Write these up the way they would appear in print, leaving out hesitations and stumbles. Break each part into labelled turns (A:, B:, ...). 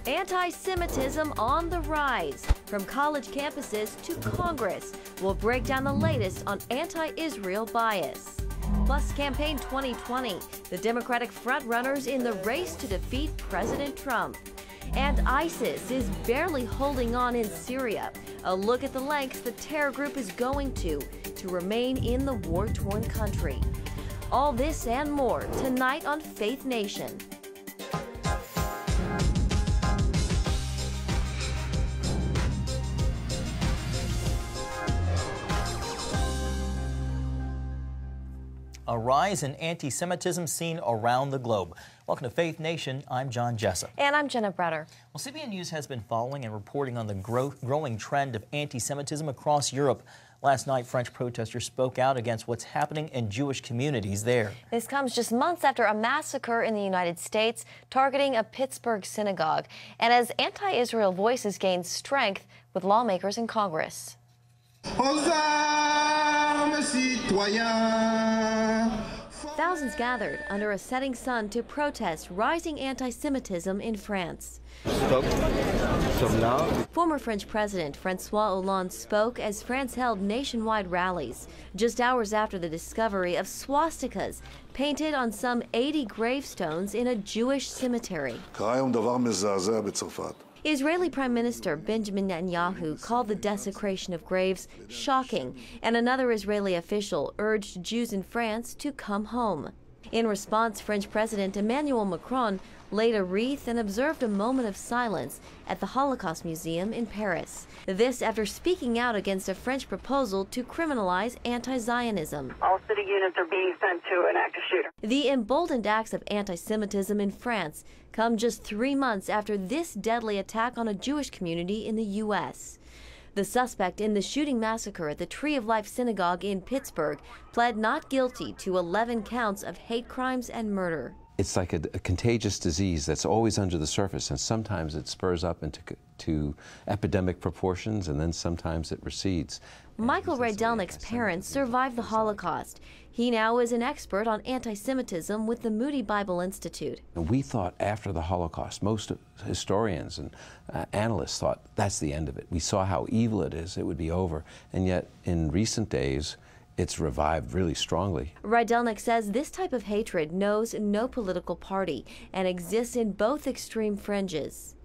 A: Anti-Semitism on the rise, from college campuses to Congress. We'll break down the latest on anti-Israel bias. Plus, Campaign 2020, the Democratic frontrunners in the race to defeat President Trump. And ISIS is barely holding on in Syria. A look at the lengths the terror group is going to remain in the war-torn country. All this and more tonight on Faith Nation.
B: A rise in anti-Semitism seen around the globe. Welcome to Faith Nation. I'm John Jessup.
A: And I'm Jenna Bretter.
B: Well, CBN News has been following and reporting on the growing trend of anti-Semitism across Europe. Last night, French protesters spoke out against what's happening in Jewish communities there.
A: This comes just months after a massacre in the United States targeting a Pittsburgh synagogue, and as anti-Israel voices gain strength with lawmakers in Congress. Thousands gathered under a setting sun to protest rising anti-Semitism in France. Former French President François Hollande spoke as France held nationwide rallies, just hours after the discovery of swastikas painted on some 80 gravestones in a Jewish cemetery. Israeli Prime Minister Benjamin Netanyahu called the desecration of graves shocking, and another Israeli official urged Jews in France to come home. In response, French President Emmanuel Macron laid a wreath and observed a moment of silence at the Holocaust Museum in Paris. This after speaking out against a French proposal to criminalize anti-Zionism.
C: All city units are being sent to an active shooter.
A: The emboldened acts of anti-Semitism in France come just 3 months after this deadly attack on a Jewish community in the U.S. The suspect in the shooting massacre at the Tree of Life Synagogue in Pittsburgh pled not guilty to 11 counts of hate crimes and murder.
D: It's like a contagious disease that's always under the surface, and sometimes it spurs up into epidemic proportions, and then sometimes it recedes.
A: Michael Rydelnik's parents survived the Holocaust. He now is an expert on anti-Semitism with the Moody Bible Institute.
D: And we thought after the Holocaust, most historians and analysts thought that's the end of it. We saw how evil it is, it would be over. And yet, in recent days, it's revived really strongly.
A: Rydelnik says this type of hatred knows no political party and exists in both extreme fringes.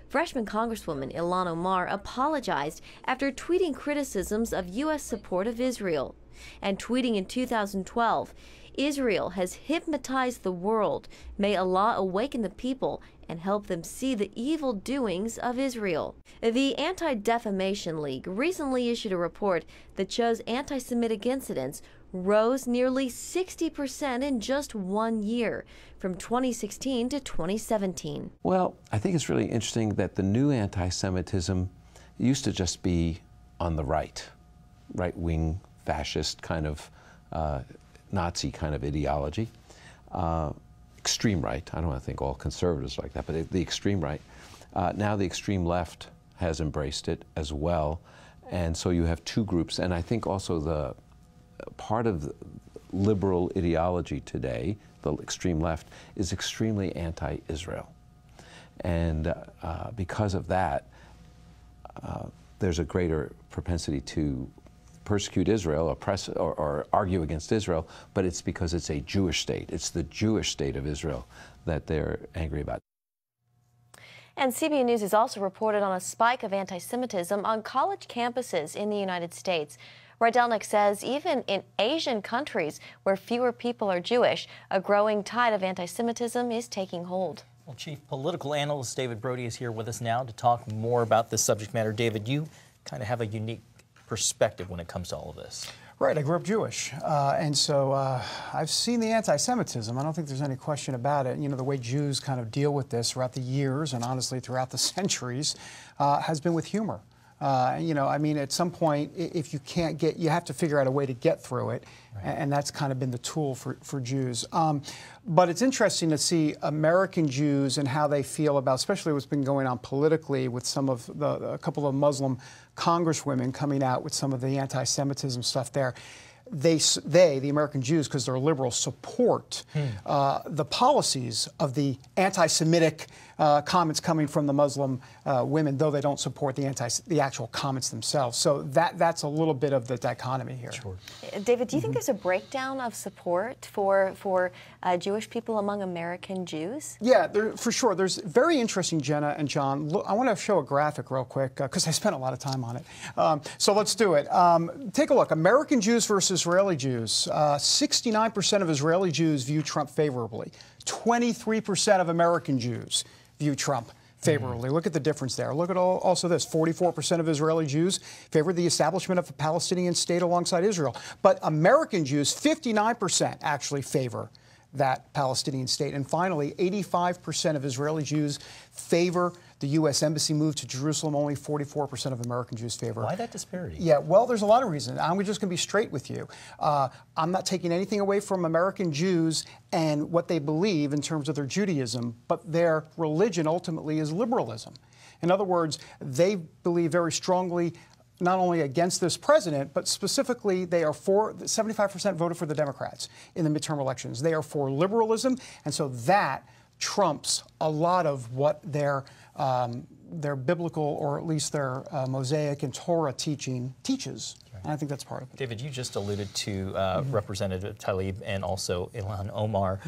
A: Freshman Congresswoman Ilhan Omar apologized after tweeting criticisms of U.S. support of Israel. And tweeting in 2012, Israel has hypnotized the world. May Allah awaken the people and help them see the evil doings of Israel. The Anti-Defamation League recently issued a report that shows anti-Semitic incidents rose nearly 60% in just 1 year, from 2016 to 2017.
D: Well, I think it's really interesting that the new anti-Semitism used to just be on the right-wing, fascist kind of Nazi kind of ideology, extreme right. I don't want to think all conservatives like that, but the extreme right. Now the extreme left has embraced it as well, and so you have two groups. And I think also the part of the liberal ideology today, the extreme left, is extremely anti-Israel, and because of that, there's a greater propensity to persecute Israel, oppress, or argue against Israel, but it's because it's a Jewish state. It's the Jewish state of Israel that they're angry about.
A: And CBN News has also reported on a spike of anti-Semitism on college campuses in the United States. Rydelnik says even in Asian countries where fewer people are Jewish, a growing tide of anti-Semitism is taking hold.
B: Well, Chief Political Analyst David Brody is here with us now to talk more about this subject matter. David, you kind of have a unique perspective when it comes to all of this.
E: Right, I grew up Jewish, and so I've seen the anti-Semitism. I don't think there's any question about it. You know, the way Jews kind of deal with this throughout the years and honestly throughout the centuries has been with humor. You know, I mean, at some point, if you can't get, you have to figure out a way to get through it, right. And that's kind of been the tool for Jews. But it's interesting to see American Jews and how they feel about, especially what's been going on politically with some of a couple of Muslim congresswomen coming out with some of the anti-Semitism stuff there. the American Jews, because they're liberal, support the policies of the anti-Semitic comments coming from the Muslim women, though they don't support the actual comments themselves. So that's a little bit of the dichotomy here.
B: Sure.
A: David, do you think there's a breakdown of support for Jewish people among American Jews?
E: Yeah, for sure. There's very interesting, Jenna and John. Look, I want to show a graphic real quick because I spent a lot of time on it. So let's do it. Take a look. American Jews versus Israeli Jews. 69% of Israeli Jews view Trump favorably. 23% of American Jews view Trump favorably. Look at the difference there. Look at also this. 44% of Israeli Jews favor the establishment of a Palestinian state alongside Israel. But American Jews, 59% actually favor that Palestinian state. And finally, 85% of Israeli Jews favor the U.S. embassy move to Jerusalem. Only 44% of American Jews favor.
B: Why that disparity?
E: Yeah, well, there's a lot of reasons. I'm just going to be straight with you. I'm not taking anything away from American Jews and what they believe in terms of their Judaism, but their religion ultimately is liberalism. In other words, they believe very strongly not only against this president, but specifically they are for, 75% voted for the Democrats in the midterm elections. They are for liberalism, and so that trumps a lot of what their biblical, or at least their Mosaic and Torah teaching teaches. And I think that's part of it.
B: David, you just alluded to Representative Tlaib and also Ilhan Omar,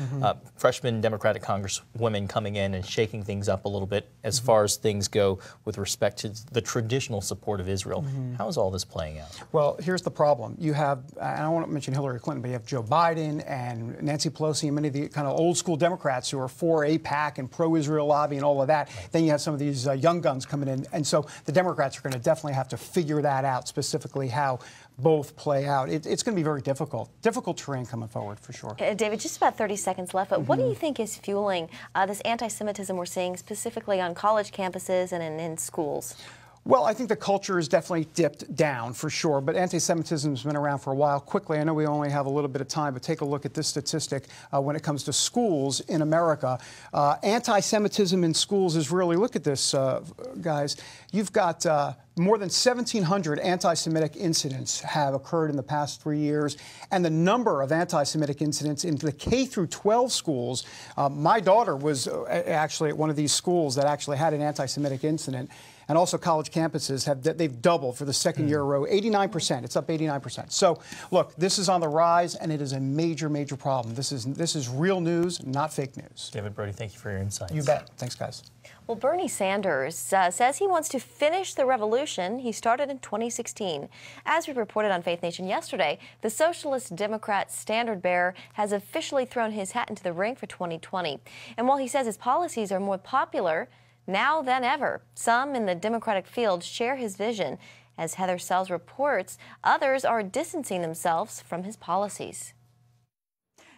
B: freshman Democratic Congresswomen coming in and shaking things up a little bit as far as things go with respect to the traditional support of Israel. How is all this playing out?
E: Well, here's the problem. You have, I don't want to mention Hillary Clinton, but you have Joe Biden and Nancy Pelosi and many of the kind of old school Democrats who are for AIPAC and pro-Israel lobby and all of that. Right. Then you have some of these young guns coming in. And so the Democrats are going to definitely have to figure that out, specifically how both play out. It's going to be very difficult terrain coming forward, for sure.
A: David, just about 30 seconds left, but what do you think is fueling this anti-Semitism we're seeing specifically on college campuses and in schools?
E: Well, I think the culture has definitely dipped down, for sure, but anti-Semitism has been around for a while. Quickly, I know we only have a little bit of time, but take a look at this statistic when it comes to schools in America. Anti-Semitism in schools is really, look at this, guys. You've got more than 1,700 anti-Semitic incidents have occurred in the past 3 years, and the number of anti-Semitic incidents in the K through 12 schools. My daughter was actually at one of these schools that actually had an anti-Semitic incident. And also college campuses they've doubled for the second year in a row, 89%. It's up 89%. So look, this is on the rise, and it is a major, major problem. This is real news, not fake news.
B: David, Brody, thank you for your insights.
E: You bet. Thanks, guys.
A: Well, Bernie Sanders says he wants to finish the revolution he started in 2016. As we reported on Faith Nation yesterday, the Socialist Democrat standard-bearer has officially thrown his hat into the ring for 2020. And while he says his policies are more popular now than ever, some in the Democratic field share his vision. As Heather Sells reports, others are distancing themselves from his policies.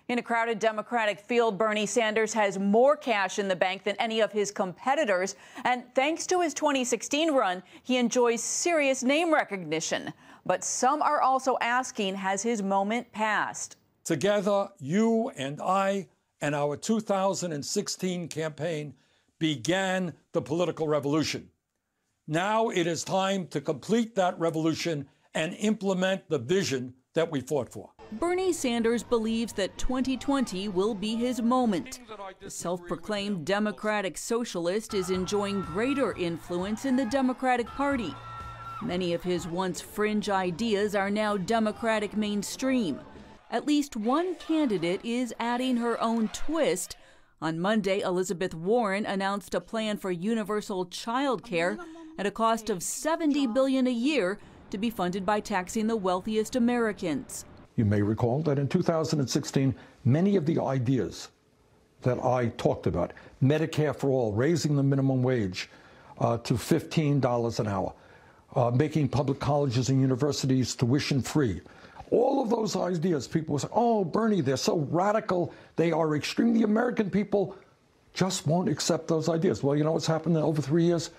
F: In a crowded Democratic field, Bernie Sanders has more cash in the bank than any of his competitors. And thanks to his 2016 run, he enjoys serious name recognition. But some are also asking, has his moment passed?
G: Together, you and I and our 2016 campaign began the political revolution. Now it is time to complete that revolution and implement the vision that we fought for.
F: Bernie Sanders believes that 2020 will be his moment. The self-proclaimed Democratic socialist is enjoying greater influence in the Democratic Party. Many of his once fringe ideas are now Democratic mainstream. At least one candidate is adding her own twist. On Monday, Elizabeth Warren announced a plan for universal child care at a cost of $70 billion a year to be funded by taxing the wealthiest Americans.
G: You may recall that in 2016, many of the ideas that I talked about, Medicare for all, raising the minimum wage to $15 an hour, making public colleges and universities tuition free, all of those ideas, people will say, oh, Bernie, they're so radical, they are extreme. The American people just won't accept those ideas. Well, you know what's happened in over 3 years?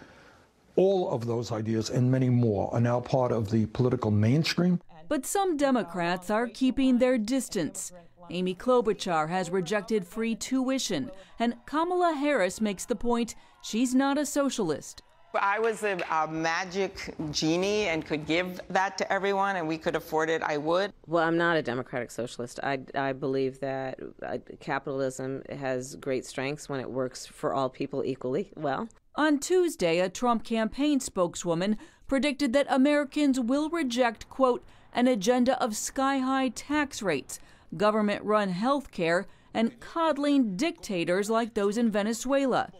G: All of those ideas and many more are now part of the political mainstream.
F: But some Democrats are keeping their distance. Amy Klobuchar has rejected free tuition, and Kamala Harris makes the point she's not a socialist.
H: I was a magic genie and could give that to everyone and we could afford it, I would.
I: Well, I'm not a democratic socialist. I believe that capitalism has great strengths when it works for all people equally well.
F: On Tuesday, a Trump campaign spokeswoman predicted that Americans will reject, quote, an agenda of sky-high tax rates, government-run health care, and coddling dictators like those in Venezuela.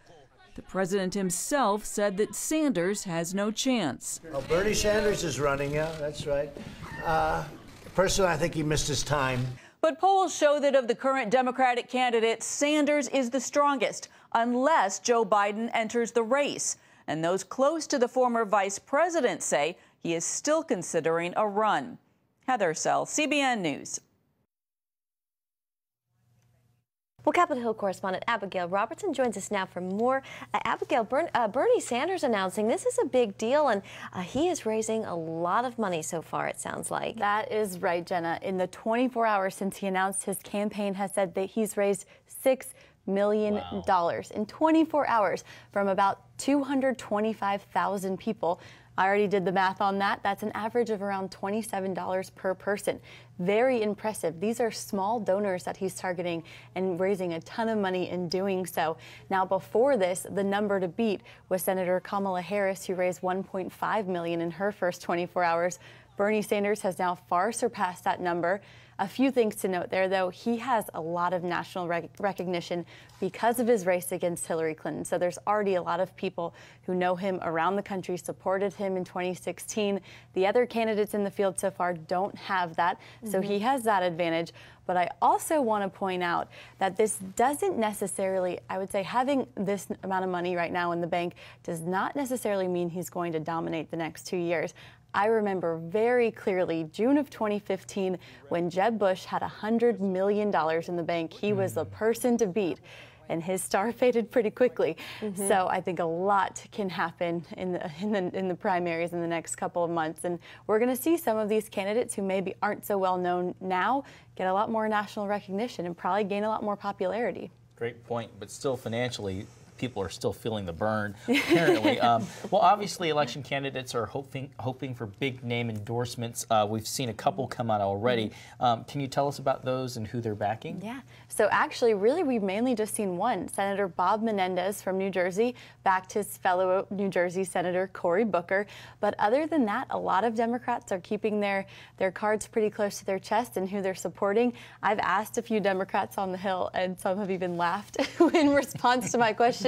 F: The president himself said that Sanders has no chance.
J: Oh, Bernie Sanders is running, yeah, that's right. Personally, I think he missed his time.
F: But polls show that of the current Democratic candidates, Sanders is the strongest, unless Joe Biden enters the race. And those close to the former vice president say he is still considering a run. Heather Sell, CBN News.
A: Well, Capitol Hill correspondent Abigail Robertson joins us now for more. Abigail, Bernie Sanders announcing this is a big deal, and he is raising a lot of money so far, it sounds like.
K: That is right, Jenna. In the 24 hours since he announced, his campaign has said that he's raised $6 million in 24 hours from about 225,000 people. I already did the math on that. That's an average of around $27 per person. Very impressive. These are small donors that he's targeting and raising a ton of money in doing so. Now, before this, the number to beat was Senator Kamala Harris, who raised $1.5 million in her first 24 hours. Bernie Sanders has now far surpassed that number. A few things to note there, though. He has a lot of national recognition because of his race against Hillary Clinton. So there's already a lot of people who know him around the country, supported him in 2016. The other candidates in the field so far don't have that. So he has that advantage. But I also want to point out that this doesn't necessarily, I would say having this amount of money right now in the bank does not necessarily mean he's going to dominate the next 2 years. I remember very clearly June of 2015 when Jeb Bush had $100 million in the bank. He was the person to beat, and his star faded pretty quickly. So I think a lot can happen in the primaries in the next couple of months, and we're going to see some of these candidates who maybe aren't so well known now get a lot more national recognition and probably gain a lot more popularity.
B: Great point, but still financially, people are still feeling the burn, apparently. Well, obviously, election candidates are hoping for big name endorsements. We've seen a couple come out already. Can you tell us about those and who they're backing?
K: Yeah. So actually, really, we've mainly just seen one. Senator Bob Menendez from New Jersey backed his fellow New Jersey Senator Cory Booker. But other than that, a lot of Democrats are keeping their cards pretty close to their chest and who they're supporting. I've asked a few Democrats on the Hill, and some have even laughed in response to my question,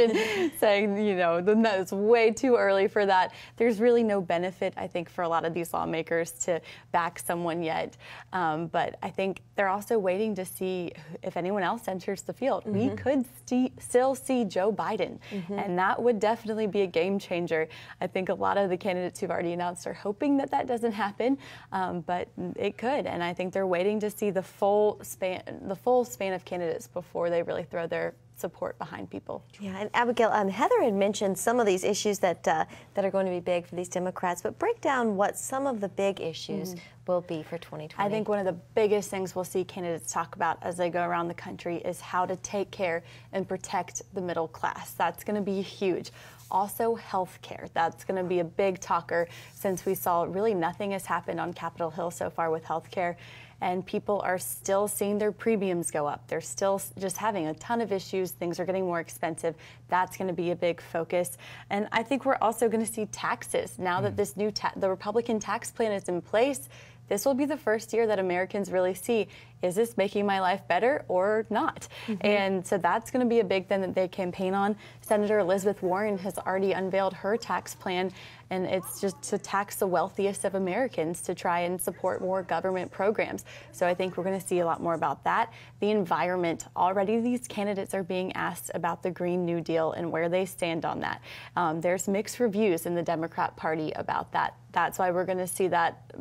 K: saying, you know, it's way too early for that. There's really no benefit, I think, for a lot of these lawmakers to back someone yet. But I think they're also waiting to see if anyone else enters the field. We could still see Joe Biden, and that would definitely be a game changer. I think a lot of the candidates who've already announced are hoping that that doesn't happen, but it could. And I think they're waiting to see the full span of candidates before they really throw their support behind people.
A: Yeah, and Abigail, Heather had mentioned some of these issues that are going to be big for these Democrats, but break down what some of the big issues will be for 2020.
K: I think one of the biggest things we'll see candidates talk about as they go around the country is how to take care and protect the middle class. That's going to be huge. Also, health care. That's going to be a big talker since we saw really nothing has happened on Capitol Hill so far with health care. And people are still seeing their premiums go up. They're still just having a ton of issues. Things are getting more expensive. That's going to be a big focus. And I think we're also going to see taxes. Now that this new the Republican tax plan is in place, this will be the first year that Americans really see, is this making my life better or not? And so that's going to be a big thing that they campaign on. Senator Elizabeth Warren has already unveiled her tax plan, and it's just to tax the wealthiest of Americans to try and support more government programs. So I think we're going to see a lot more about that. The environment, already these candidates are being asked about the Green New Deal and where they stand on that. There's mixed reviews in the Democrat Party about that. That's why we're going to see that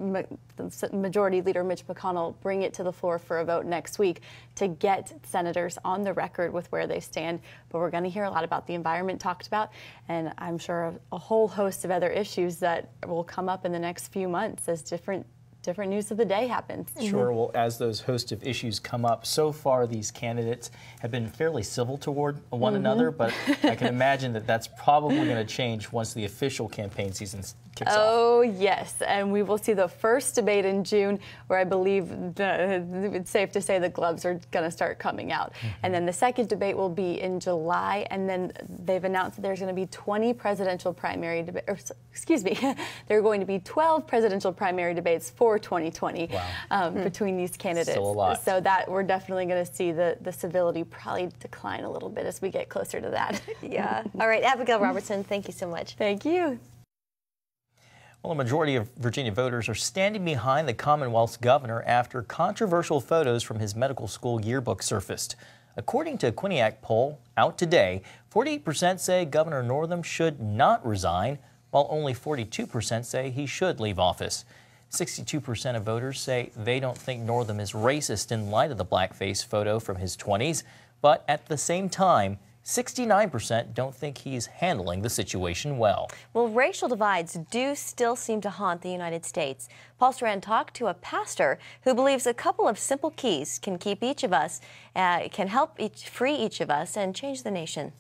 K: Majority Leader Mitch McConnell bring it to the floor for a vote next week to get senators on the record with where they stand. But we're going to hear a lot about the environment talked about, and I'm sure a whole host of other issues that will come up in the next few months as different different news of the day happens.
B: Sure. Well, as those host of issues come up, so far these candidates have been fairly civil toward one another, but I can imagine that that's probably going to change once the official campaign season kicks off.
K: Oh, yes. And we will see the first debate in June, where I believe it's safe to say the gloves are going to start coming out. And then the second debate will be in July, and then they've announced that there's going to be 20 presidential primary debates, or excuse me, there are going to be 12 presidential primary debates for 2020 between these candidates.
B: Still a lot.
K: So that we're definitely going to see the civility probably decline a little bit as we get closer to that.
A: Yeah. All right, Abigail Robertson, thank you so much.
K: Thank you.
B: Well, a majority of Virginia voters are standing behind the Commonwealth's governor after controversial photos from his medical school yearbook surfaced. According to a Quinnipiac poll out today, 48% say Governor Northam should not resign, while only 42% say he should leave office. 62% of voters say they don't think Northam is racist in light of the blackface photo from his 20s, but at the same time, 69% don't think he's handling the situation well.
A: Well, racial divides do still seem to haunt the United States. Paul Strand talked to a pastor who believes a couple of simple keys can keep each of us, can help free each of us and change the nation.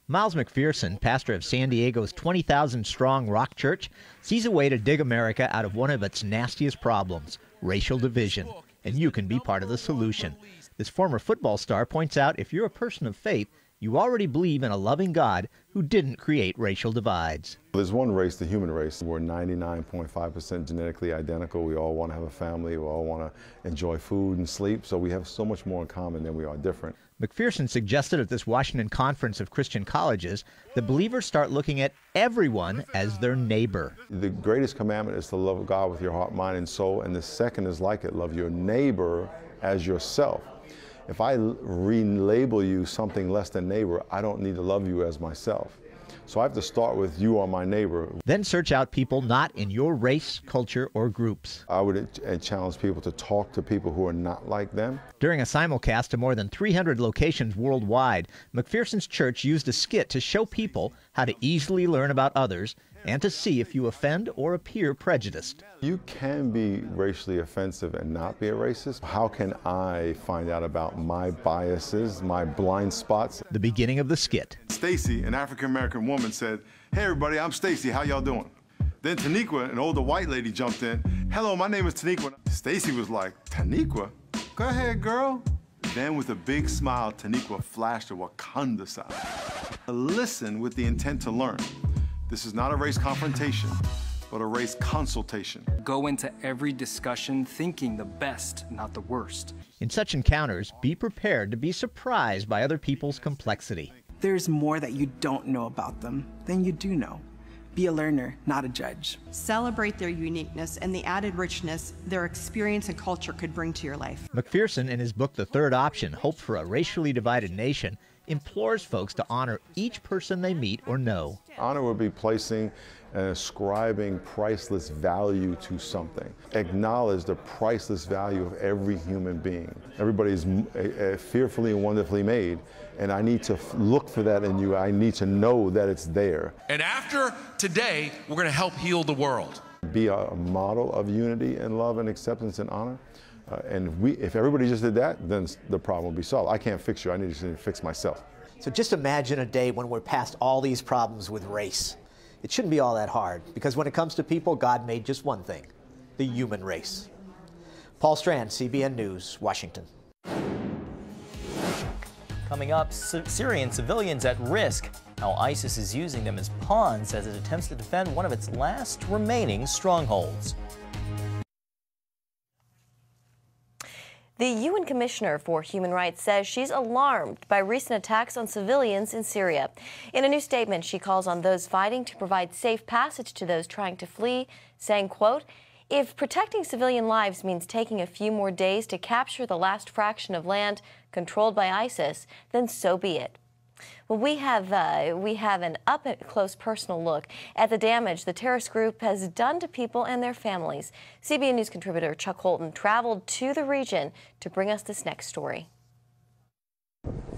L: Miles McPherson, pastor of San Diego's 20,000-strong Rock Church, sees a way to dig America out of one of its nastiest problems, racial division. And you can be part of the solution. This former football star points out if you're a person of faith, you already believe in a loving God who didn't create racial divides.
M: There's one race, the human race. We're 99.5% genetically identical. We all want to have a family. We all want to enjoy food and sleep. So we have so much more in common than we are different.
L: McPherson suggested at this Washington Conference of Christian Colleges that believers start looking at everyone as their neighbor.
M: The greatest commandment is to love God with your heart, mind, and soul. And the second is like it, love your neighbor as yourself. If I relabel you something less than neighbor, I don't need to love you as myself. So I have to start with you are my neighbor.
L: Then search out people not in your race, culture, or groups.
M: I would challenge people to talk to people who are not like them.
L: During a simulcast to more than 300 locations worldwide, McPherson's church used a skit to show people how to easily learn about others and to see if you offend or appear prejudiced.
M: You can be racially offensive and not be a racist. How can I find out about my biases, my blind spots?
L: The beginning of the skit.
M: Stacy, an African-American woman, said, "Hey everybody, I'm Stacy, how y'all doing?" Then Taniqua, an older white lady, jumped in. "Hello, my name is Taniqua." Stacy was like, "Taniqua? Go ahead, girl." Then with a big smile, Taniqua flashed a Wakanda sign. Listen with the intent to learn. This is not a race confrontation, but a race consultation.
N: Go into every discussion thinking the best, not the worst.
L: In such encounters, be prepared to be surprised by other people's complexity.
O: There's more that you don't know about them than you do know. Be a learner, not a judge.
P: Celebrate their uniqueness and the added richness their experience and culture could bring to your life.
L: McPherson, in his book The Third Option, Hope for a Racially Divided Nation, implores folks to honor each person they meet or know.
M: Honor would be placing and ascribing priceless value to something. Acknowledge the priceless value of every human being. Everybody is fearfully and wonderfully made, and I need to look for that in you. I need to know that it's there.
Q: And after today, we're going to help heal the world.
M: Be a model of unity and love and acceptance and honor. And if everybody just did that, then the problem will be solved. I can't fix you. I need to fix myself.
R: So just imagine a day when we're past all these problems with race. It shouldn't be all that hard, because when it comes to people, God made just one thing, the human race. Paul Strand, CBN News, Washington.
B: Coming up, Syrian civilians at risk, how ISIS is using them as pawns as it attempts to defend one of its last remaining strongholds.
A: The UN Commissioner for Human Rights says she's alarmed by recent attacks on civilians in Syria. In a new statement, she calls on those fighting to provide safe passage to those trying to flee, saying, quote, "If protecting civilian lives means taking a few more days to capture the last fraction of land controlled by ISIS, then so be it." Well, we have an up-close personal look at the damage the terrorist group has done to people and their families. CBN News contributor Chuck Holton traveled to the region to bring us this next story.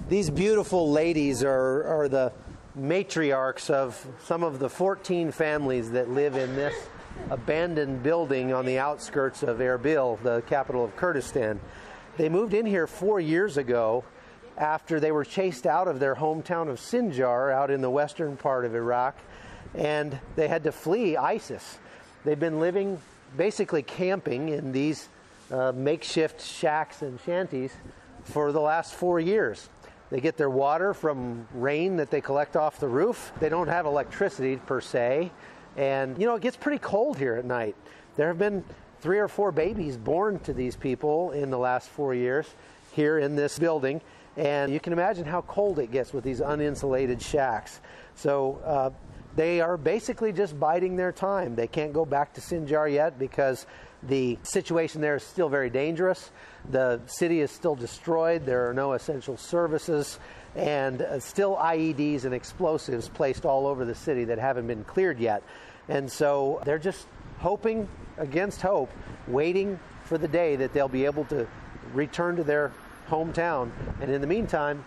S: These beautiful ladies are the matriarchs of some of the 14 families that live in this abandoned building on the outskirts of Erbil, the capital of Kurdistan. They moved in here 4 years ago after they were chased out of their hometown of Sinjar out in the western part of Iraq, and they had to flee ISIS. They've been living, basically camping in these makeshift shacks and shanties for the last 4 years. They get their water from rain that they collect off the roof. They don't have electricity per se. And, you know, it gets pretty cold here at night. There have been 3 or 4 babies born to these people in the last 4 years here in this building. And you can imagine how cold it gets with these uninsulated shacks. So they are basically just biding their time. They can't go back to Sinjar yet because the situation there is still very dangerous. The city is still destroyed. There are no essential services, and still IEDs and explosives placed all over the city that haven't been cleared yet. And so they're just hoping against hope, waiting for the day that they'll be able to return to their hometown. And in the meantime,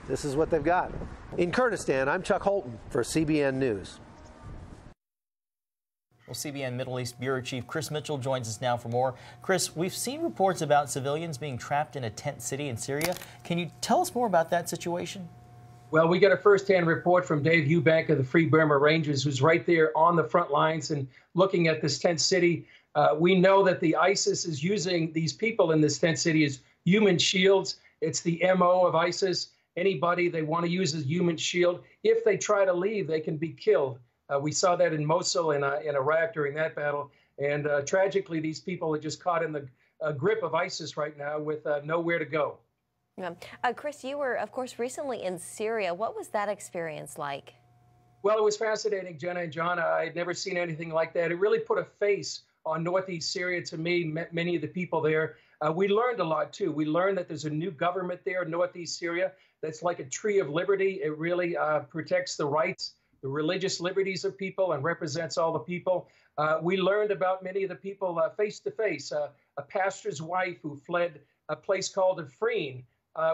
S: this is what they've got. In Kurdistan, I'm Chuck Holton for CBN News.
B: Well, CBN Middle East Bureau Chief Chris Mitchell joins us now for more. Chris, we've seen reports about civilians being trapped in a tent city in Syria. Can you tell us more about that situation?
T: Well, we got a first-hand report from Dave Eubank of the Free Burma Rangers, who's right there on the front lines and looking at this tent city. We know that the ISIS is using these people in this tent city as human shields. It's the MO of ISIS. Anybody they want to use as human shield, if they try to leave, they can be killed. We saw that in Mosul in Iraq during that battle. And tragically, these people are just caught in the grip of ISIS right now with nowhere to go.
A: Yeah. Chris, you were, of course, recently in Syria. What was that experience like?
T: Well, it was fascinating, Jenna and John. I had never seen anything like that. It really put a face on northeast Syria to me, met many of the people there. We learned a lot, too. We learned that there's a new government there in northeast Syria that's like a tree of liberty. It really protects the rights, the religious liberties of people, and represents all the people. We learned about many of the people face to face. A pastor's wife who fled a place called Afrin.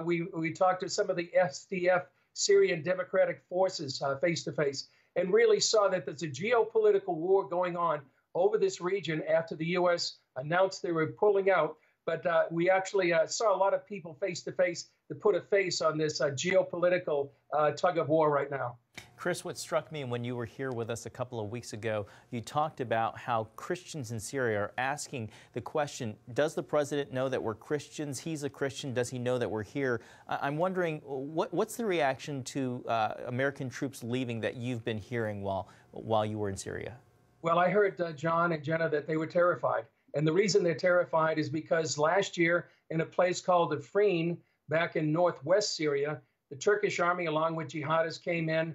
T: We talked to some of the SDF, Syrian Democratic Forces, face to face, and really saw that there's a geopolitical war going on over this region after the U.S. announced they were pulling out. But we actually saw a lot of people face to face to put a face on this geopolitical tug of war right now.
B: Chris, what struck me when you were here with us a couple of weeks ago, you talked about how Christians in Syria are asking the question, does the president know that we're Christians? He's a Christian. Does he know that we're here? I'm wondering, what's the reaction to American troops leaving that you've been hearing while you were in Syria? Well, I heard, John and Jenna, that they were terrified. And the reason they're terrified is because last year in a place called Afrin, back in northwest Syria, the Turkish army, along with jihadists, came in.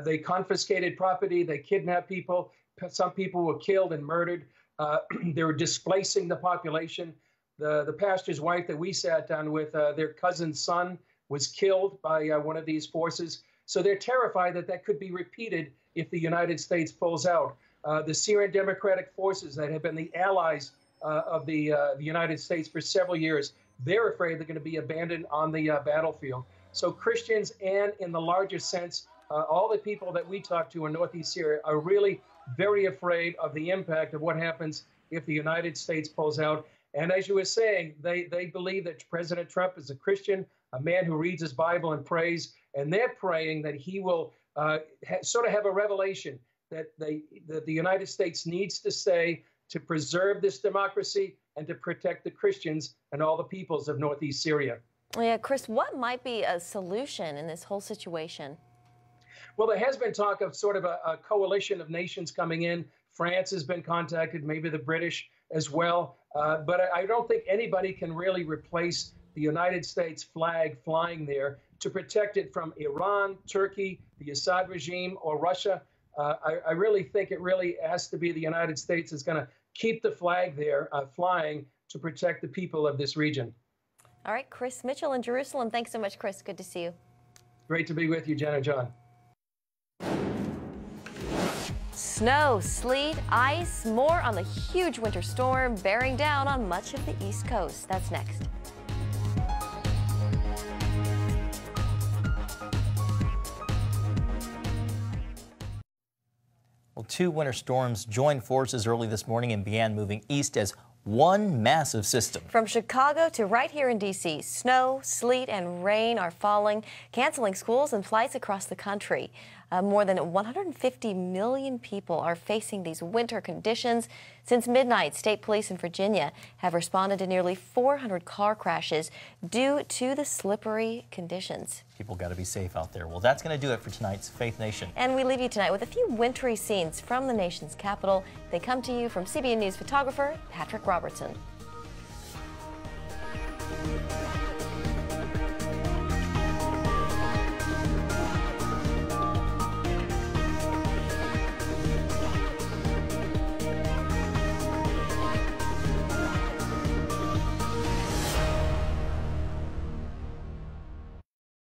B: They confiscated property. They kidnapped people. Some people were killed and murdered. They were displacing the population. The pastor's wife that we sat down with, their cousin's son was killed by one of these forces. So they're terrified that that could be repeated if the United States pulls out. The Syrian Democratic Forces that have been the allies of the United States for several years, they're afraid they're going to be abandoned on the battlefield. So Christians and, in the larger sense, all the people that we talk to in northeast Syria are really very afraid of the impact of what happens if the United States pulls out. And as you were saying, they believe that President Trump is a Christian, a man who reads his Bible and prays, and they're praying that he will sort of have a revelation that the United States needs to stay to preserve this democracy and to protect the Christians and all the peoples of northeast Syria.
A: Yeah, Chris, what might be a solution in this whole situation?
T: Well, there has been talk of sort of a coalition of nations coming in. France has been contacted, maybe the British as well. But I don't think anybody can really replace the United States flag flying there to protect it from Iran, Turkey, the Assad regime, or Russia. I really think it really has to be the United States is going to keep the flag there flying to protect the people of this region.
A: All right, Chris Mitchell in Jerusalem. Thanks so much, Chris. Good to see you.
T: Great to be with you, Jenna and John.
A: Snow, sleet, ice, more on the huge winter storm bearing down on much of the East Coast. That's next.
B: Well, two winter storms joined forces early this morning and began moving east as one massive system.
A: From Chicago to right here in D.C., snow, sleet, and rain are falling, canceling schools and flights across the country. More than 150 million people are facing these winter conditions. Since midnight, state police in Virginia have responded to nearly 400 car crashes due to the slippery conditions.
B: People got to be safe out there. Well, that's going to do it for tonight's Faith Nation.
A: And we leave you tonight with a few wintry scenes from the nation's capital. They come to you from CBN News photographer Patrick Robertson.